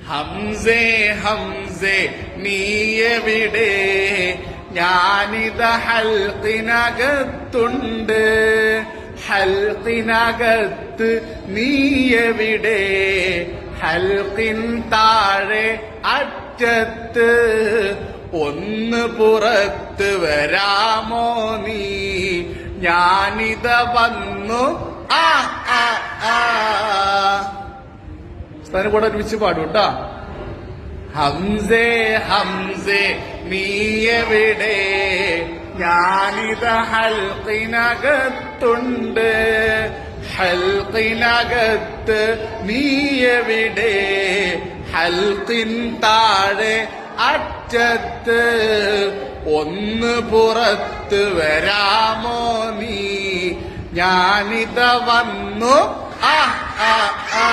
ഹംസേ ഹംസേ നീയെവിടെ, ഞാനിത ഹൽക്കിനകത്തുണ്ട്. ഹൽക്കിനകത്ത് നീയെവിടെ, ഹൽക്കിൻ താഴെ അറ്റത്ത്. ഒന്ന് പുറത്ത് വരാമോ നീ, ഞാനിത വന്നു. ആ ആ ആ സ്ഥാനം കൂടെ ഒരുമിച്ച് പാടൂട്ടാ. ഹംസേ ഹംസേ നീയെവിടെ, ഞാനിത ഹൽക്കിനകത്തുണ്ട്. ഹൽക്കിനകത്ത് നീയെവിടെ, ഹൽക്കിൻ താഴെ അറ്റത്ത്. ഒന്ന് പുറത്ത് വരാമോ നീ, ഞാനിത വന്നു. ആ ആ ആ